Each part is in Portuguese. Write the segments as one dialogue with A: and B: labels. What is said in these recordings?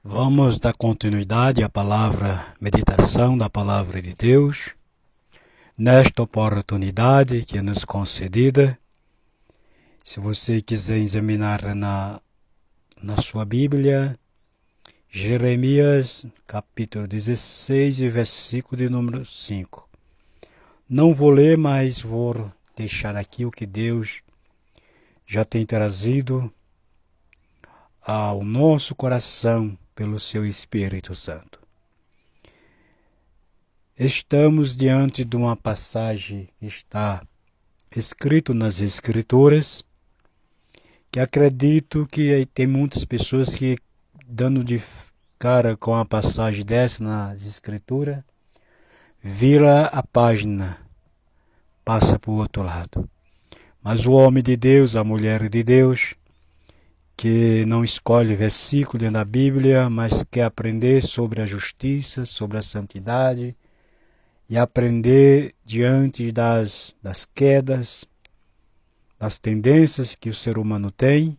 A: Vamos dar continuidade à palavra, meditação da palavra de Deus, nesta oportunidade que nos concedida. Se você quiser examinar na sua Bíblia, Jeremias, capítulo 16, versículo de número 5. Não vou ler, mas vou deixar aqui o que Deus já tem trazido ao nosso coração pelo seu Espírito Santo. Estamos diante de uma passagem que está escrito nas Escrituras, que acredito que tem muitas pessoas que, dando de cara com a passagem dessa nas Escrituras, vira a página, passa para o outro lado. Mas o homem de Deus, a mulher de Deus, que não escolhe versículo dentro da Bíblia, mas quer aprender sobre a justiça, sobre a santidade, e aprender diante das quedas, das tendências que o ser humano tem,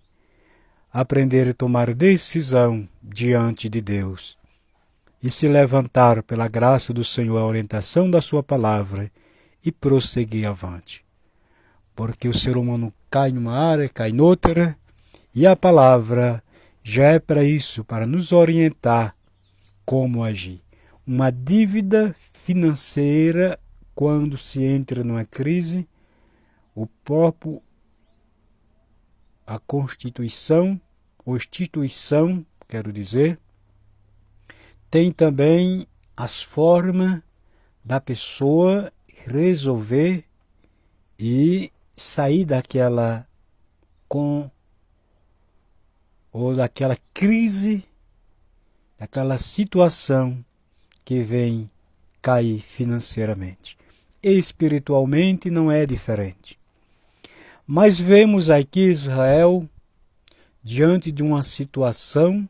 A: aprender a tomar decisão diante de Deus e se levantar pela graça do Senhor, a orientação da sua palavra e prosseguir avante. Porque o ser humano cai numa área, cai noutra, e a palavra já é para isso, para nos orientar como agir. Uma dívida financeira, quando se entra numa crise, a instituição, tem também as formas da pessoa resolver e sair daquela crise, daquela situação que vem cair financeiramente. Espiritualmente não é diferente. Mas vemos aqui Israel diante de uma situação,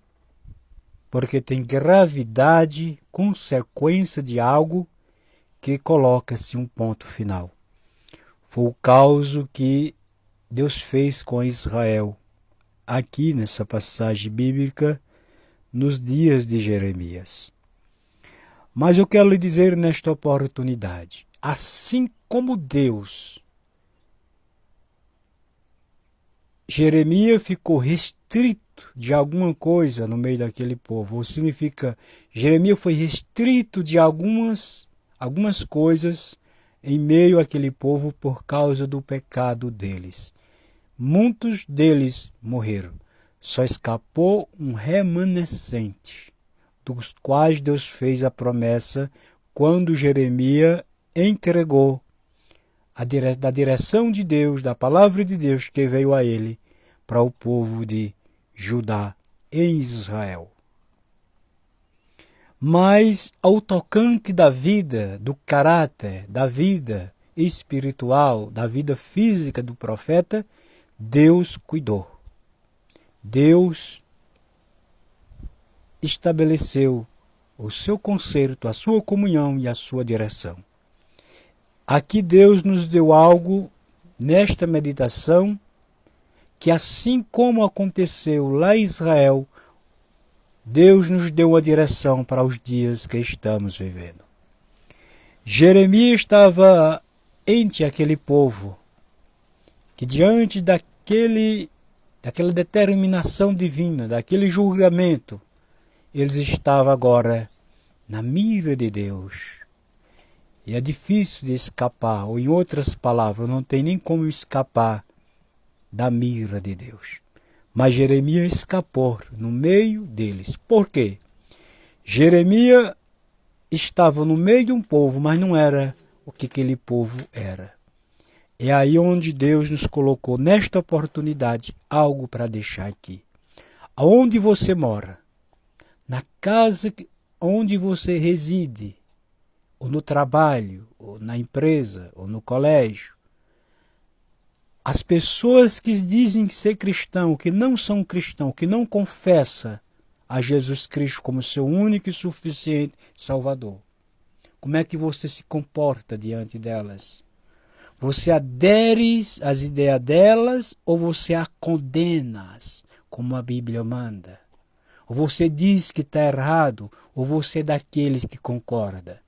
A: porque tem gravidade, consequência de algo que coloca-se um ponto final. Foi o caos que Deus fez com Israel, aqui nessa passagem bíblica, nos dias de Jeremias. Mas eu quero lhe dizer nesta oportunidade, assim como Jeremias ficou restrito de alguma coisa no meio daquele povo, ou significa, Jeremias foi restrito de algumas coisas em meio àquele povo por causa do pecado deles. Muitos deles morreram. Só escapou um remanescente, dos quais Deus fez a promessa quando Jeremias entregou da direção de Deus, da palavra de Deus que veio a ele para o povo de Judá em Israel. Mas ao tocante da vida, do caráter, da vida espiritual, da vida física do profeta, Deus cuidou. Deus estabeleceu o seu conserto, a sua comunhão e a sua direção. Aqui Deus nos deu algo nesta meditação que, assim como aconteceu lá em Israel, Deus nos deu uma direção para os dias que estamos vivendo. Jeremias estava entre aquele povo que, diante daquela determinação divina, daquele julgamento, eles estavam agora na mira de Deus. E é difícil de escapar, ou em outras palavras, não tem nem como escapar da mira de Deus. Mas Jeremias escapou no meio deles. Por quê? Jeremias estava no meio de um povo, mas não era o que aquele povo era. É aí onde Deus nos colocou nesta oportunidade algo para deixar aqui. Aonde você mora, na casa onde você reside, ou no trabalho, ou na empresa, ou no colégio, as pessoas que dizem ser cristão, que não são cristãos, que não confessam a Jesus Cristo como seu único e suficiente Salvador, como é que você se comporta diante delas? Você adere às ideias delas ou você a condenas, como a Bíblia manda? Ou você diz que está errado, ou você é daqueles que concorda.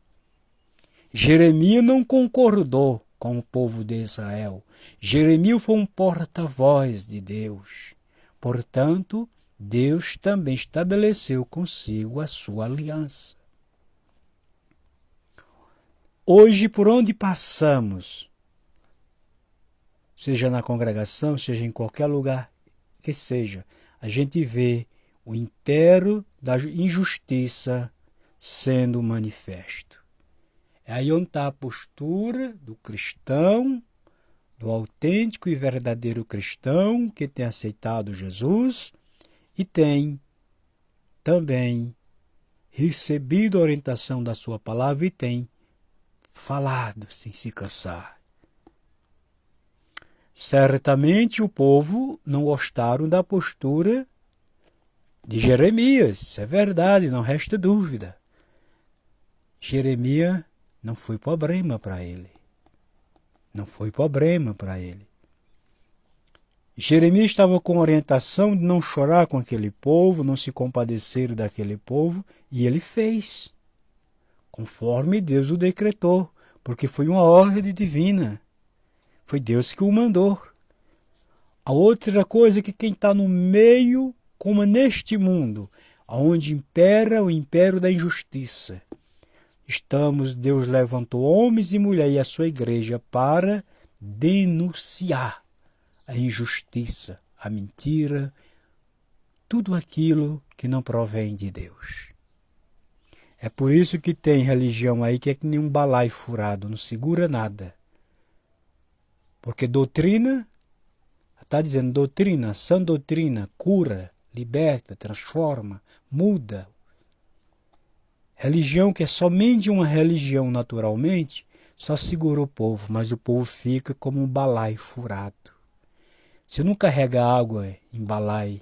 A: Jeremias não concordou com o povo de Israel. Jeremias foi um porta-voz de Deus. Portanto, Deus também estabeleceu consigo a sua aliança. Hoje, por onde passamos, seja na congregação, seja em qualquer lugar que seja, a gente vê o império da injustiça sendo manifesto. É aí onde está a postura do cristão, do autêntico e verdadeiro cristão que tem aceitado Jesus e tem também recebido a orientação da sua palavra e tem falado sem se cansar. Certamente o povo não gostaram da postura de Jeremias, isso é verdade, não resta dúvida. Jeremias não foi problema para ele. Não foi problema para ele. Jeremias estava com orientação de não chorar com aquele povo, não se compadecer daquele povo, e ele fez, conforme Deus o decretou, porque foi uma ordem divina. Foi Deus que o mandou. A outra coisa é que quem está no meio, como neste mundo, onde impera o império da injustiça, Deus levantou homens e mulheres e a sua igreja para denunciar a injustiça, a mentira, tudo aquilo que não provém de Deus. É por isso que tem religião aí que é que nem um balaio furado, não segura nada. Porque doutrina, está dizendo doutrina, sã doutrina, cura, liberta, transforma, muda. Religião que é somente uma religião naturalmente, só segura o povo, mas o povo fica como um balaio furado. Você não carrega água em balaio,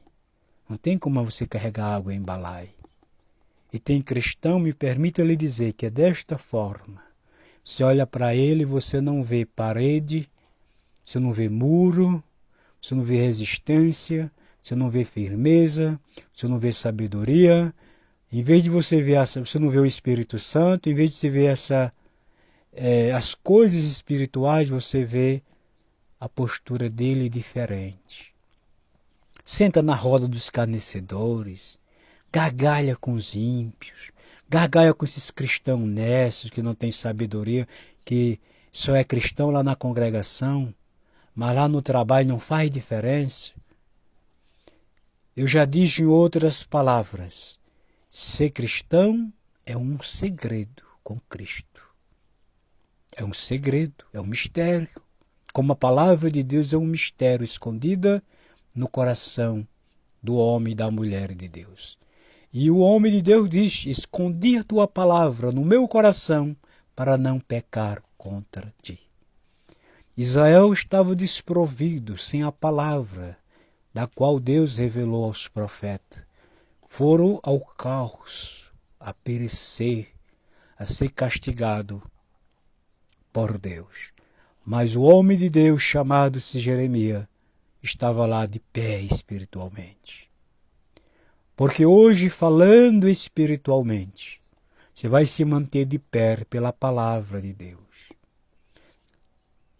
A: não tem como você carregar água em balaio. E tem cristão, me permita lhe dizer, que é desta forma. Você olha para ele e você não vê parede, você não vê muro, você não vê resistência, você não vê firmeza, você não vê sabedoria. Em vez de você ver você não vê o Espírito Santo, em vez de você ver as coisas espirituais, você vê a postura dele diferente. Senta na roda dos escarnecedores, gargalha com os ímpios, gargalha com esses cristãos nessos que não têm sabedoria, que só é cristão lá na congregação, mas lá no trabalho não faz diferença. Eu já disse em outras palavras, ser cristão é um segredo com Cristo. É um segredo, é um mistério. Como a palavra de Deus é um mistério escondida no coração do homem e da mulher de Deus. E o homem de Deus diz, escondi a tua palavra no meu coração para não pecar contra ti. Israel estava desprovido, sem a palavra, da qual Deus revelou aos profetas. Foram ao caos, a perecer, a ser castigado por Deus. Mas o homem de Deus, chamado-se Jeremias, estava lá de pé espiritualmente. Porque hoje, falando espiritualmente, você vai se manter de pé pela palavra de Deus.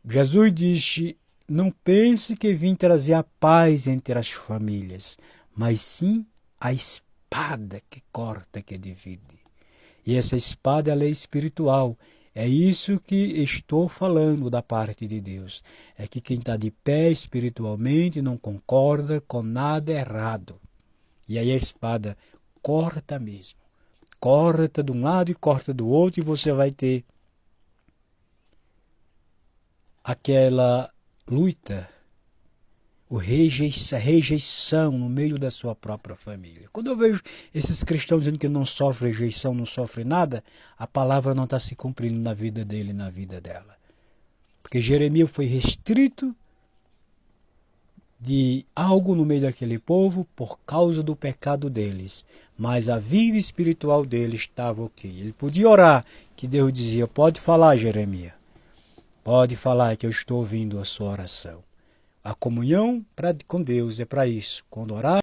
A: Jesus disse, não pense que vim trazer a paz entre as famílias, mas sim a espada que corta, que divide. E essa espada, ela é espiritual. É isso que estou falando da parte de Deus. É que quem está de pé espiritualmente não concorda com nada errado. E aí a espada corta mesmo. Corta de um lado e corta do outro e você vai ter aquela luta, rejeição no meio da sua própria família. Quando eu vejo esses cristãos dizendo que não sofrem rejeição, não sofrem nada, a palavra não está se cumprindo na vida dele e na vida dela. Porque Jeremias foi restrito de algo no meio daquele povo por causa do pecado deles. Mas a vida espiritual dele estava ok. Ele podia orar, que Deus dizia, pode falar, Jeremias. Pode falar que eu estou ouvindo a sua oração. A comunhão com Deus é para isso. Quando orar,